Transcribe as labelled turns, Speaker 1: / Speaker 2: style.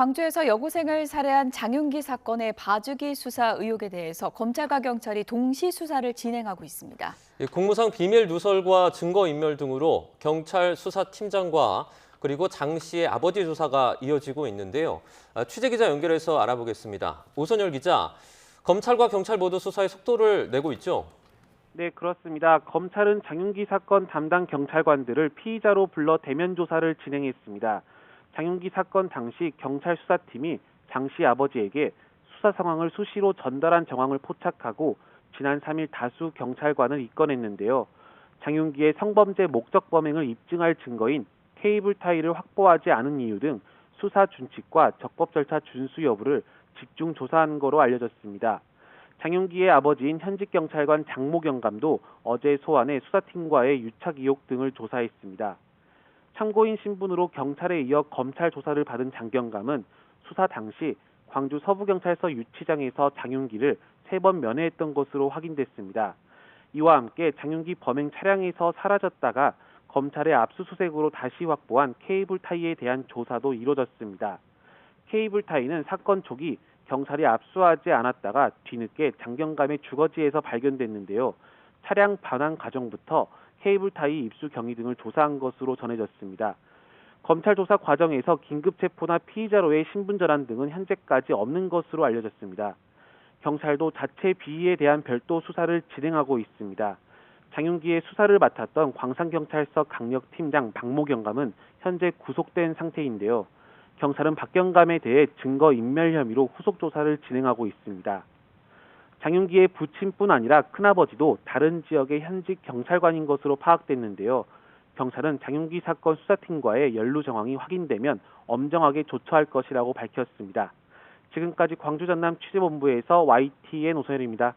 Speaker 1: 광주에서 여고생을 살해한 장윤기 사건의 봐주기 수사 의혹에 대해서 검찰과 경찰이 동시 수사를 진행하고 있습니다.
Speaker 2: 공무상 비밀 누설과 증거인멸 등으로 경찰 수사팀장과 그리고 장 씨의 아버지 조사가 이어지고 있는데요. 취재기자 연결해서 알아보겠습니다. 오선열 기자, 검찰과 경찰 모두 수사에 속도를 내고 있죠?
Speaker 3: 네, 그렇습니다. 검찰은 장윤기 사건 담당 경찰관들을 피의자로 불러 대면 조사를 진행했습니다. 장윤기 사건 당시 경찰 수사팀이 장 씨 아버지에게 수사 상황을 수시로 전달한 정황을 포착하고 지난 3일 다수 경찰관을 입건했는데요. 장윤기의 성범죄 목적 범행을 입증할 증거인 케이블 타이를 확보하지 않은 이유 등 수사 준칙과 적법 절차 준수 여부를 집중 조사한 거로 알려졌습니다. 장윤기의 아버지인 현직 경찰관 장모 경감도 어제 소환해 수사팀과의 유착 의혹 등을 조사했습니다. 참고인 신분으로 경찰에 이어 검찰 조사를 받은 장 경감은 수사 당시 광주 서부경찰서 유치장에서 장윤기를 3번 면회했던 것으로 확인됐습니다. 이와 함께 장윤기 범행 차량에서 사라졌다가 검찰의 압수수색으로 다시 확보한 케이블 타이에 대한 조사도 이루어졌습니다. 케이블 타이는 사건 초기 경찰이 압수하지 않았다가 뒤늦게 장경감의 주거지에서 발견됐는데요. 차량 반환 과정부터 케이블 타이 입수 경위 등을 조사한 것으로 전해졌습니다. 검찰 조사 과정에서 긴급 체포나 피의자로의 신분 전환 등은 현재까지 없는 것으로 알려졌습니다. 경찰도 자체 비위에 대한 별도 수사를 진행하고 있습니다. 장윤기의 수사를 맡았던 광산경찰서 강력팀장 박모 경감은 현재 구속된 상태인데요. 경찰은 박 경감에 대해 증거인멸 혐의로 후속 조사를 진행하고 있습니다. 장윤기의 부친뿐 아니라 큰아버지도 다른 지역의 현직 경찰관인 것으로 파악됐는데요. 경찰은 장윤기 사건 수사팀과의 연루 정황이 확인되면 엄정하게 조처할 것이라고 밝혔습니다. 지금까지 광주 전남 취재본부에서 YTN 오선열입니다.